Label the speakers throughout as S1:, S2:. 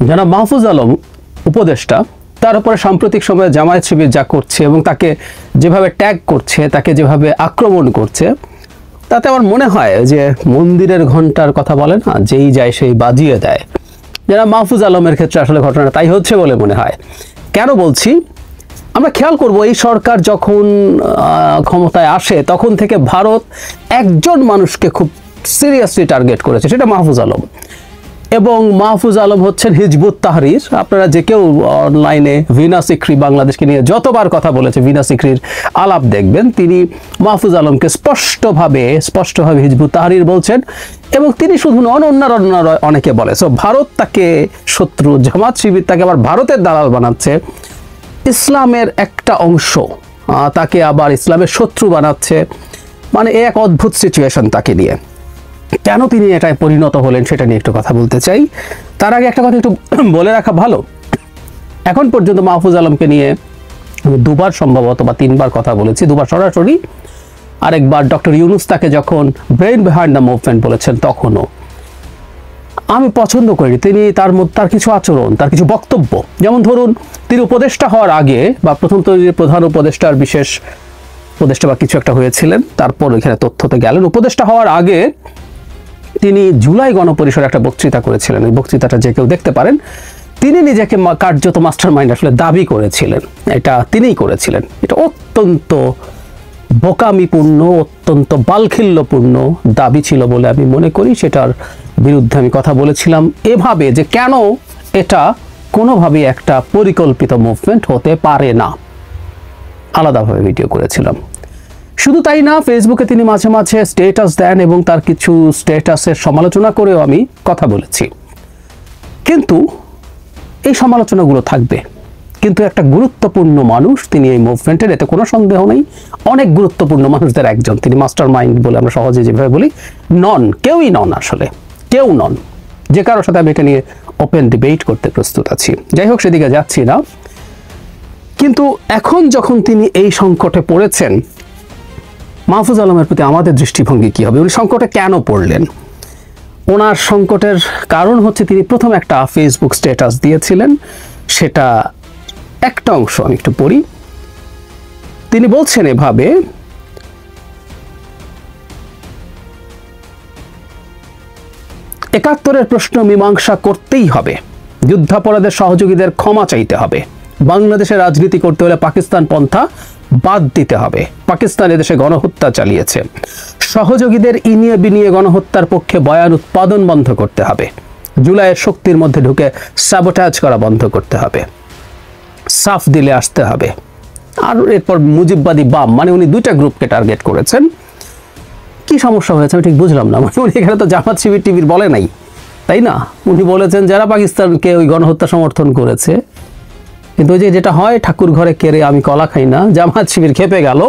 S1: জনাব মাহফুজ আলম উপদেষ্টা, তার উপরে সাম্প্রতিক সময়ে জামায়াত শিবির যা করছে এবং তাকে যেভাবে ট্যাগ করছে, তাকে যেভাবে আক্রমণ করছে, তাতে আমার মনে হয় যে মন্দিরের ঘন্টার কথা বলে না, যেই যায় সেই বাজিয়ে দেয়। জনাব মাহফুজ আলমের ক্ষেত্রে আসলে ঘটনাটা তাই হচ্ছে বলে মনে হয়। কেন বলছি, আমরা খেয়াল করব এই সরকার যখন ক্ষমতায় আসে তখন থেকে ভারত একজন মানুষকে খুব সিরিয়াসলি টার্গেট করেছে, সেটা মাহফুজ আলম। এবং মাহফুজ আলম হচ্ছেন হিজবুত তাহরির। আপনারা যে কেউ অনলাইনে ভিনা সিকরি বাংলাদেশকে নিয়ে যতবার কথা বলেছে, ভিনা সিকরির আলাপ দেখবেন, তিনি মাহফুজ আলমকে স্পষ্টভাবে হিজবুত তাহরির বলছেন। এবং তিনি শুধু নন, অন্যান্য অনেকে বলে। সো ভারত তাকে শত্রু, জামাত শিবির তাকে আবার ভারতের দালাল বানাচ্ছে, ইসলামের একটা অংশ তাকে আবার ইসলামের শত্রু বানাচ্ছে। মানে এক অদ্ভুত সিচুয়েশন তাকে নিয়ে। কেন তিনি এটায় পরিণত হলেন সেটা নিয়ে একটু কথা বলতে চাই। তার আগে একটা কথা একটু বলে রাখা ভালো, এখন পর্যন্ত মাহফুজ আলমকে নিয়ে দুবার সম্ভবত বা তিনবার কথা বলেছি, দুবার সরাসরি, আরেকবার ডক্টর ইউনুস তাকে যখন ব্রেইন বিহাইন্ড দ্য মুভমেন্ট বলেছেন তখনও। আমি পছন্দ করি তার কিছু আচরণ, তার কিছু বক্তব্য। যেমন ধরুন, তিনি উপদেষ্টা হওয়ার আগে বা প্রথম প্রধান উপদেষ্টার বিশেষ উপদেষ্টা বা কিছু একটা হয়েছিলেন, তারপর ওইখানে তথ্যতে গেলেন। উপদেষ্টা হওয়ার আগে তিনি জুলাই গণপরিষদে একটা বক্তৃতা করেছিলেন। এই বক্তৃতাটা যে কেউ দেখতে পারেন। তিনি নিজেকে কার্যত মাস্টার মাইন্ড আসলে দাবি করেছিলেন, এটা তিনিই করেছিলেন। এটা অত্যন্ত বোকামিপূর্ণ, অত্যন্ত বালখিল্যপূর্ণ দাবি ছিল বলে আমি মনে করি। সেটার বিরুদ্ধে আমি কথা বলেছিলাম এভাবে যে কেন এটা কোনোভাবেই একটা পরিকল্পিত মুভমেন্ট হতে পারে না, আলাদাভাবে ভিডিও করেছিলাম। শুধু তাই না, ফেসবুকে তিনি মাঝে মাঝে স্ট্যাটাস দেন এবং তার কিছু স্ট্যাটাসের সমালোচনা করেও আমি কথা বলেছি। কিন্তু এই সমালোচনাগুলো থাকবে, কিন্তু একটা গুরুত্বপূর্ণ মানুষ তিনি এই মুভমেন্টের, এতে কোনো সন্দেহ নেই। অনেক গুরুত্বপূর্ণ মানুষদের একজন তিনি, মাস্টার মাইন্ড বলে আমরা সহজে যেভাবে বলি, কেউই নন, আসলে কেউ নন। যে কারোর সাথে আমি এটা নিয়ে ওপেন ডিবেট করতে প্রস্তুত আছি। যাই হোক, সেদিকে যাচ্ছি না। কিন্তু এখন যখন তিনি এই সংকটে পড়েছেন, মাহফুজ আলমের প্রতি আমাদের দৃষ্টিভঙ্গি কী হবে? উনি সংকটে কেন পড়লেন? ওনার সংকটের কারণ হচ্ছে তিনি প্রথম একটা ফেসবুক স্ট্যাটাস দিয়েছিলেন, সেটা একটা অংশ আমি একটু পড়ি। তিনি বলছেন এভাবে, একাত্তরের প্রশ্ন মীমাংসা করতেই হবে, যুদ্ধাপরাধের সহযোগীদের ক্ষমা চাইতে হবে, বাংলাদেশে রাজনীতি করতে হলে পাকিস্তান পন্থা বাদ দিতে হবে, পাকিস্তান এদেশে গণহত্যা চালিয়েছে, সহযোগীদের ইনিয়ে বিনিয়ে গণহত্যার পক্ষে বয়ান উৎপাদন বন্ধ করতে হবে, জুলাইয়ের শক্তির মধ্যে ঢুকে স্যাবোটাজ করা বন্ধ করতে হবে, সাফ দিলে আসতে হবে। আর এরপর মুজিববাদী বাম, মানে উনি দুইটা গ্রুপকে টার্গেট করেছেন। কি সমস্যা হয়েছে আমি ঠিক বুঝলাম না। মানে উনি এখানে তো জামাত শিবির টিবির বলে নাই, তাই না? উনি বলেছেন যারা পাকিস্তানকে ওই গণহত্যা সমর্থন করেছে। কিন্তু ওই যেটা হয়, ঠাকুর ঘরে কেড়ে আমি কলা খাই না, জামাত শিবির খেপে গেল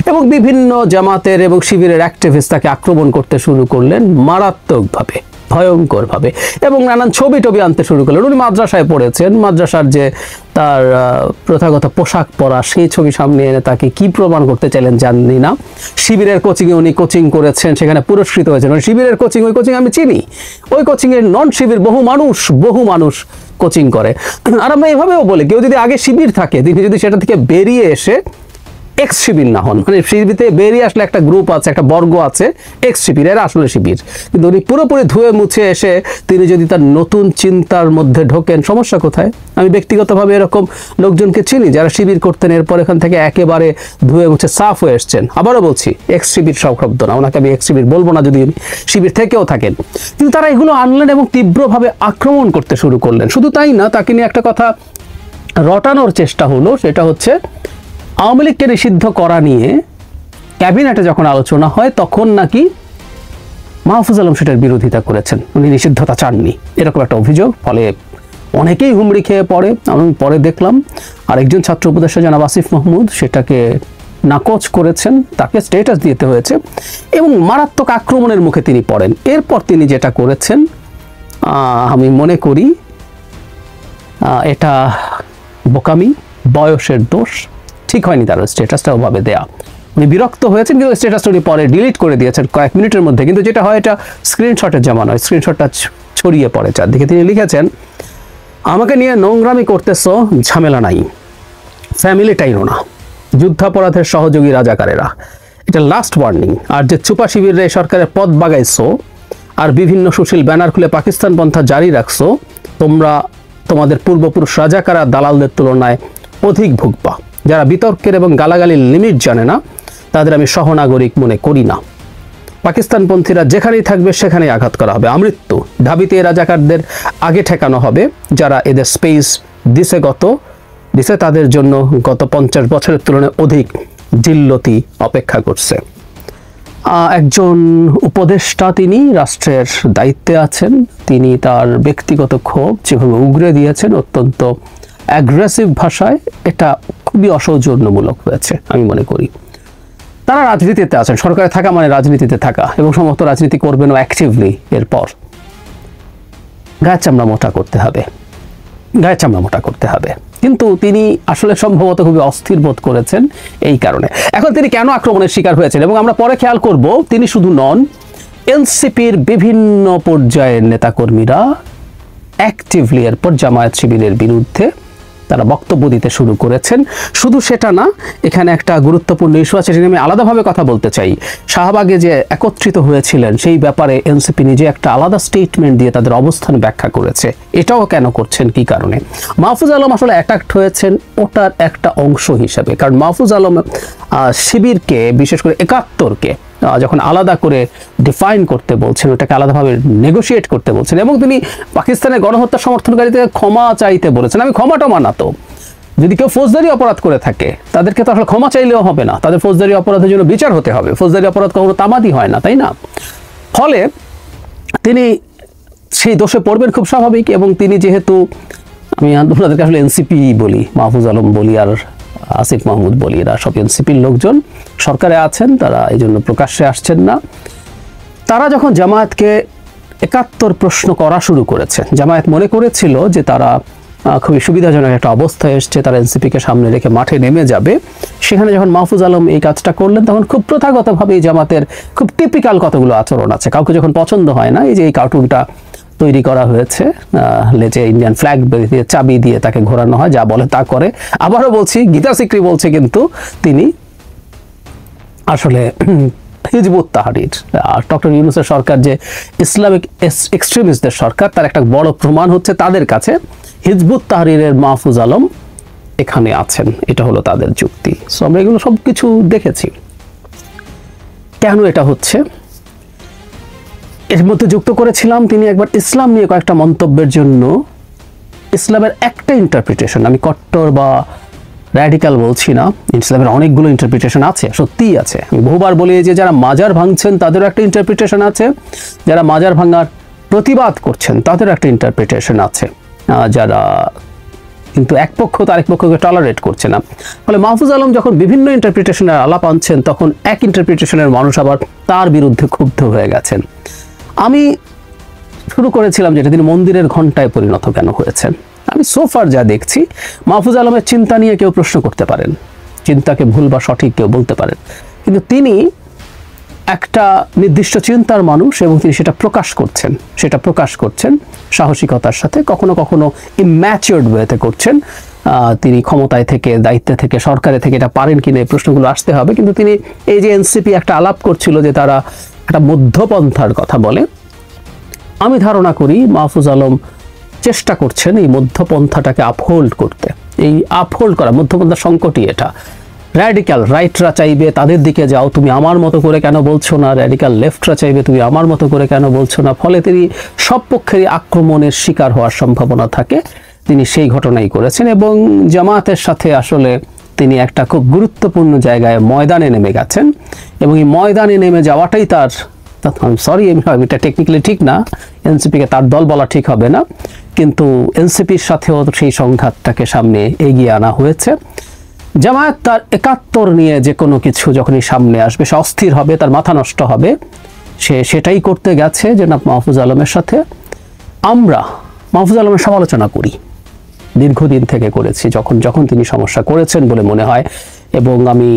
S1: এবং বিভিন্ন জামাতের এবং শিবিরের অ্যাক্টিভিস্ট তাকে আক্রমণ করতে শুরু করলেন মারাত্মকভাবে, ভয়ঙ্করভাবে, এবং নানান ছবি টবি আনতে শুরু করলেন। উনি মাদ্রাসায় পড়েছেন, মাদ্রাসার যে তার প্রথাগত পোশাক পরা, সেই ছবি সামনে এনে তাকে কি প্রমাণ করতে চাইলেন জানি না। শিবিরের কোচিংয়ে উনি কোচিং করেছেন, সেখানে পুরস্কৃত হয়েছেন। শিবিরের কোচিং, ওই কোচিং আমি চিনি, ওই কোচিংয়ের নন শিবির বহু মানুষ কোচিং করে। আর আমরা এভাবেও বলি, কেউ যদি আগে শিবির থাকে, তিনি যদি সেটা থেকে বেরিয়ে এসে এক্স শিবির না হন, মানে শিবিরতে বেরিয়ে আসলে একটা গ্রুপ আছে, একটা বর্গ আছে এক্স শিবির, এরা আসলে শিবির। কিন্তু উনি পুরোপুরি ধুয়ে মুছে এসে তিনি যদি তার নতুন চিন্তার মধ্যে ঢোকেন, সমস্যা কোথায়? আমি ব্যক্তিগতভাবে এরকম লোকজনকে চিনি যারা শিবির করতেন, এরপর এখান থেকে একেবারে ধুয়ে মুছে সাফ হয়ে এসছেন। আবারও বলছি, এক্স শিবির সব শব্দ না, ওনাকে আমি এক্স শিবির বলবো না যদি শিবির থেকেও থাকেন। কিন্তু তারা এগুলো আনলেন এবং তীব্রভাবে আক্রমণ করতে শুরু করলেন। শুধু তাই না, তাকে নিয়ে একটা কথা রটানোর চেষ্টা হলো, সেটা হচ্ছে আওয়ামী লীগকে নিষিদ্ধ করা নিয়ে ক্যাবিনেটে যখন আলোচনা হয় তখন নাকি মাহফুজ আলম সেটার বিরোধিতা করেছেন, উনি নিষিদ্ধতা চাননি, এরকম একটা অভিযোগ। ফলে অনেকেই হুমড়ি খেয়ে পড়ে। আমি পরে দেখলাম আরেকজন ছাত্র উপদেষ্টা জনাব আসিফ মাহমুদ সেটাকে নাকচ করেছেন, তাকে স্ট্যাটাস দিতে হয়েছে এবং মারাত্মক আক্রমণের মুখে তিনি পড়েন। এরপর তিনি যেটা করেছেন, আমি মনে করি এটা বোকামি, বয়সের দোষ, ঠিক হয়নি তার স্ট্যাটাসটা ওভাবে দেয়া। উনি বিরক্ত হয়েছেন, কিন্তু স্ট্যাটাসটা উনি পরে ডিলিট করে দিয়েছেন কয়েক মিনিটের মধ্যে। কিন্তু যেটা হয়, এটা স্ক্রিনশটের জমা নয়, স্ক্রিনশটটা ছড়িয়ে পড়ে চারদিকে। তিনি লিখেছেন, আমাকে নিয়ে নোংরামি করতেছ, ঝামেলা নাই, ফ্যামিলি টাইনো না, যুদ্ধাপরাধের সহযোগী রাজাকারেরা, এটা লাস্ট ওয়ার্নিং। আর যে চুপা শিবিরে সরকারের পদ বাগাইছো আর বিভিন্ন সুশীল ব্যানার খুলে পাকিস্তান পন্থা জারি রাখছো, তোমরা তোমাদের পূর্বপুরুষ রাজাকারা দালালদের তুলনায় অধিক ভুগবা। যারা বিতর্কের এবং গালাগালির লিমিট জানে না তাদের আমি সহনাগরিক মনে করি না। পাকিস্তানপন্থীরা যেখানেই থাকবে সেখানেই আঘাত করা হবে, আমৃত্যু ঢাবিতে রাজাকারদের আগে ঠেকানো হবে। যারা এদের স্পেস দিছে তাদের জন্য গত 50 বছরের তুলনায় অধিক জিল্লতি অপেক্ষা করছে। একজন উপদেষ্টা, তিনি রাষ্ট্রের দায়িত্বে আছেন, তিনি তার ব্যক্তিগত ক্ষোভ যেভাবে উগরে দিয়েছেন অত্যন্ত অ্যাগ্রেসিভ ভাষায়, এটা খুবই অসৌজন্যমূলক হয়েছে আমি মনে করি। তারা রাজনীতিতে আছেন, সরকারে থাকা মানে রাজনীতিতে থাকা, এবং সমস্ত রাজনীতি করবেনও অ্যাক্টিভলি। এরপর গায়ের চামড়া মোটা করতে হবে, কিন্তু তিনি আসলে সম্ভবত খুবই অস্থির বোধ করেছেন এই কারণে। এখন তিনি কেন আক্রমণের শিকার হয়েছেন এবং আমরা পরে খেয়াল করব, তিনি শুধু নন, এনসিপির বিভিন্ন পর্যায়ের নেতাকর্মীরা অ্যাক্টিভলি এরপর জামায়াত শিবিরের বিরুদ্ধে তারা বক্তব্য দিতে শুরু করেছেন। শুধু সেটা না, এখানে একটা গুরুত্বপূর্ণ ইস্যু আছে যেটা আমি আলাদাভাবে কথা বলতে চাই। শাহবাগে যে একত্রিত হয়েছিলেন সেই ব্যাপারে এনসিপি নিজে একটা আলাদা স্টেটমেন্ট দিয়ে তাদের অবস্থান ব্যাখ্যা করেছে। এটাও কেন করছেন, কি কারণে? মাহফুজ আলম আসলে অ্যাটাকড হয়েছেন ওটার একটা অংশ হিসেবে, কারণ মাহফুজ আলম শিবিরকে, বিশেষ করে 71কে যখন আলাদা করে ডিফাইন করতে বলছেন, ওটাকে আলাদাভাবে নেগোশিয়েট করতে বলছেন, এবং তিনি পাকিস্তানের গণহত্যা সমর্থনকারীদের ক্ষমা চাইতে বলেছেন। আমি ক্ষমাটা মানাতো, যদি কেউ ফৌজদারি অপরাধ করে থাকে তাদেরকে তো আসলে ক্ষমা চাইলেও হবে না, তাদের ফৌজদারি অপরাধের জন্য বিচার হতে হবে। ফৌজদারি অপরাধ কখনো তামাদি হয় না, তাই না? ফলে তিনি সেই দোষে পড়বেন খুব স্বাভাবিক। এবং তিনি যেহেতু, আমি আপনাদেরকে আসলে এনসিপি বলি, মাহফুজ আলম বলি আর আসিফ মাহমুদ বলি, এরা সব এনসিপির লোকজন, সরকারে আছেন, তারা এই জন্য প্রকাশ্যে আসছেন না। তারা যখন জামায়াতকে 71 প্রশ্ন করা শুরু করেছে, জামায়াত মনে করেছিল যে তারা খুবই সুবিধাজনক একটা অবস্থায় এসছে, তারা এনসিপিকে সামনে রেখে মাঠে নেমে যাবে। সেখানে যখন মাহফুজ আলম এই কাজটা করলেন, তখন খুব প্রথাগতভাবে জামাতের খুব টিপিক্যাল কতগুলো আচরণ আছে। কাউকে যখন পছন্দ হয় না, এই যে এই কার্টুনটা তৈরি করা হয়েছে, লেজে ইন্ডিয়ান ফ্ল্যাগ দিয়ে চাবি দিয়ে তাকে ঘোরানো হয়, যা বলে তা করে। আবারও বলছি, গীতা সিকরি বলছে, কিন্তু তিনি আসলে হিজবুত তাহরির, ডক্টর ইউনূসের সরকার যে ইসলামিক এক্সট্রিমিস্টদের সরকার, তার একটা বড় প্রমাণ হচ্ছে তাদের কাছে হিজবুত তাহরিরের মাহফুজ আলম এখানে আছেন, এটা হলো তাদের যুক্তি। সো আমরা এগুলো সব কিছু দেখেছি। কেন এটা হচ্ছে এর মধ্যে যুক্ত করেছিলাম, তিনি একবার ইসলাম নিয়ে কয়েকটা মন্তব্যের জন্য, ইসলামের একটা ইন্টারপ্রিটেশন, আমি কট্টর বা র্যাডিক্যাল বলছি না, ইসলামের অনেকগুলো ইন্টারপ্রিটেশন আছে, সত্যিই আছে। আমি বহুবার বলি যে যারা মাজার ভাঙছেন তাদেরও একটা ইন্টারপ্রিটেশন আছে, যারা মাজার ভাঙার প্রতিবাদ করছেন তাদেরও একটা ইন্টারপ্রিটেশন আছে, যারা কিন্তু এক পক্ষ তো আরেক পক্ষকে টলারেট করছে না। ফলে মাহফুজ আলম যখন বিভিন্ন ইন্টারপ্রিটেশনের আলাপ আনছেন, তখন এক ইন্টারপ্রিটেশনের মানুষ আবার তার বিরুদ্ধে ক্ষুব্ধ হয়ে গেছেন। আমি শুরু করেছিলাম যেটা তিনি মন্দিরের ঘণ্টায় পরিণত কেন হয়েছেন। আমি সোফার যা দেখছি, মাহফুজ আলমের চিন্তা নিয়ে কেউ প্রশ্ন করতে পারেন, চিন্তাকে ভুল বা সঠিক কেউ বলতে পারেন, কিন্তু তিনি একটা নির্দিষ্ট চিন্তার মানুষ এবং তিনি সেটা প্রকাশ করছেন সাহসিকতার সাথে, কখনো কখনো ইম্যাচিওরড ওয়েতে করছেন। তিনি ক্ষমতায় থেকে, দায়িত্বে থেকে, সরকারে থেকে এটা পারেন কিনা এই প্রশ্নগুলো আসতে হবে। কিন্তু তিনি এই যে এনসিপি একটা আলাপ করছিল যে তারা একটা মধ্যপন্থার কথা বলে, আমি ধারণা করি মাহফুজ আলম চেষ্টা করছেন এই মধ্যপন্থাটাকে আপহোল্ড করতে। এই আপহোল্ড করা মধ্যপন্থার সংকটই এটা। র্যাডিক্যাল রাইটরা চাইবে তাদের দিকে যাও, তুমি আমার মতো করে কেন বলছো না, র্যাডিক্যাল লেফটরা চাইবে তুমি আমার মতো করে কেন বলছো না। ফলে তিনি সব পক্ষেরই আক্রমণের শিকার হওয়ার সম্ভাবনা থাকে, তিনি সেই ঘটনাই করেছেন। এবং জামায়াতের সাথে আসলে তিনি একটা খুব গুরুত্বপূর্ণ জায়গায় ময়দানে নেমে গেছেন, এবং এই ময়দানে নেমে যাওয়াটাই তার, সরি এটা টেকনিক্যালি ঠিক না, এনসিপিকে তার দল বলা ঠিক হবে না, কিন্তু এনসিপির সাথেও সেই সংঘাতটাকে সামনে এগিয়ে আনা হয়েছে। জামায়াত তার 71 নিয়ে যে কোনো কিছু যখনই সামনে আসবে সে অস্থির হবে, তার মাথা নষ্ট হবে, সে সেটাই করতে গেছে জনাব মাহফুজ আলমের সাথে। আমরা মাহফুজ আলমের সমালোচনা করি, দীর্ঘদিন থেকে করেছি, যখন তিনি সমস্যা করেছেন বলে মনে হয়, এবং আমি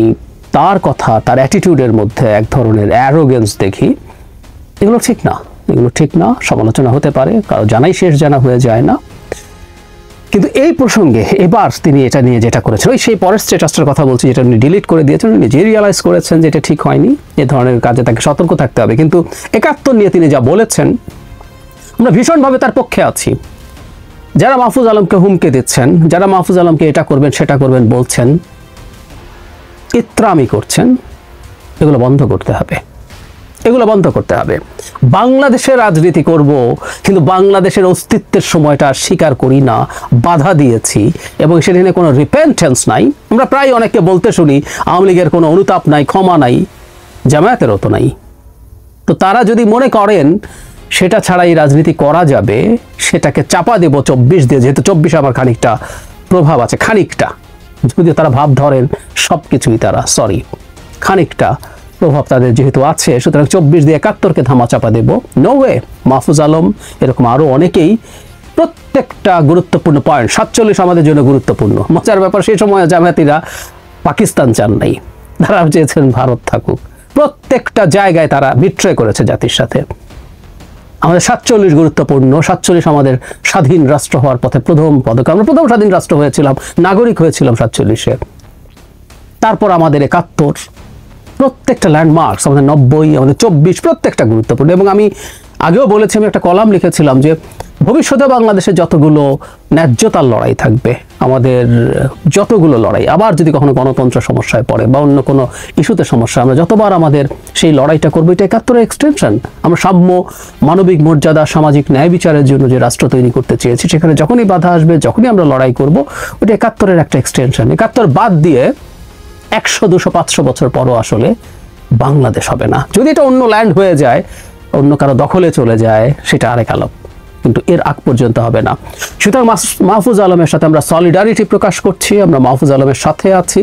S1: তার কথা, তার অ্যাটিটিউডের মধ্যে এক ধরনের অ্যারোগেন্স দেখি। এগুলো ঠিক না, সমালোচনা হতে পারে, কারো জানাই শেষ জানা হয়ে যায় না। কিন্তু এই প্রসঙ্গে এবার তিনি এটা নিয়ে যেটা করেছেন, ওই সেই পরের স্ট্যাটাসটার কথা বলছি যেটা উনি ডিলিট করে দিয়েছেন, উনি নিজেই রিয়ালাইজ করেছেন যে এটা ঠিক হয়নি, এ ধরনের কাজে তাকে সতর্ক থাকতে হবে। কিন্তু ৭১ নিয়ে তিনি যা বলেছেন আমরা ভীষণভাবে তার পক্ষে আছি। যারা মাহফুজ আলমকে হুমকি দিচ্ছেন, যারা মাহফুজ আলমকে এটা করবেন সেটা করবেন বলছেন, ইত্রামি করছেন, এগুলো বন্ধ করতে হবে, এগুলো বন্ধ করতে হবে। বাংলাদেশের রাজনীতি করব, কিন্তু বাংলাদেশের অস্তিত্বের সময়টা স্বীকার করি না, বাধা দিয়েছি এবং সেখানে কোনো রিপেন্টেন্স নাই। আমরা প্রায় অনেককে বলতে শুনি আওয়ামী লীগের কোনো অনুতাপ নাই, ক্ষমা নাই, জামায়াতেরও তো নাই। তো তারা যদি মনে করেন সেটা ছাড়াই রাজনীতি করা যাবে, সেটাকে চাপা দেব ২৪ দিয়ে, যেহেতু ২৪ আমার খানিকটা প্রভাব আছে, খানিকটা, যদি তারা ভাব ধরেন সব কিছুই তারা খানিকটা প্রভাব তাদের যেহেতু আছে, সুতরাং ২৪ দিয়ে ৭১কে ধামা চাপা দেব। No way. মাহফুজ আলম এরকম আরও অনেকেই প্রত্যেকটা গুরুত্বপূর্ণ পয়েন্ট, ৪৭ আমাদের জন্য গুরুত্বপূর্ণ। মজার ব্যাপার, সেই সময় জামায়াতিরা পাকিস্তান চান নাই, তারা চেয়েছেন ভারত থাকুক। প্রত্যেকটা জায়গায় তারা বিট্রে করেছে জাতির সাথে। আমাদের ৪৭ গুরুত্বপূর্ণ, ৪৭ আমাদের স্বাধীন রাষ্ট্র হওয়ার পথে প্রথম পদক্ষেপ। আমরা প্রথম স্বাধীন রাষ্ট্র হয়েছিলাম, নাগরিক হয়েছিলাম ৪৭-এ। তারপর আমাদের ৭১, প্রত্যেকটা ল্যান্ডমার্কস, আমাদের ৯০, আমাদের ২৪, প্রত্যেকটা গুরুত্বপূর্ণ। এবং আমি আগেও বলেছি, আমি একটা কলাম লিখেছিলাম যে ভবিষ্যতে বাংলাদেশে যতগুলো ন্যায্যতার লড়াই থাকবে, আমাদের যতগুলো লড়াই, আবার যদি কখনো গণতন্ত্র সমস্যায় পড়ে বা অন্য কোনো ইস্যুতে সমস্যা, আমরা যতবার আমাদের সেই লড়াইটা করবো, এটা ৭১-এর এক্সটেনশন। আমরা সাম্য, মানবিক মর্যাদা, সামাজিক ন্যায় বিচারের জন্য যে রাষ্ট্র তৈরি করতে চেয়েছি, সেখানে যখনই বাধা আসবে, যখনই আমরা লড়াই করব, ওটা ৭১-এর একটা এক্সটেনশন। ৭১ বাদ দিয়ে ১০০, ২০০, ৫০০ বছর পরও আসলে বাংলাদেশ হবে না। যদি এটা অন্য ল্যান্ড হয়ে যায়, অন্য কারো দখলে চলে যায়, সেটা আরেক আলাপ, কিন্তু এর আগ পর্যন্ত হবে না। সুতরাং মাহফুজ আলমের সাথে আমরা সলিডারিটি প্রকাশ করছি, আমরা মাহফুজ আলমের সাথে আছি।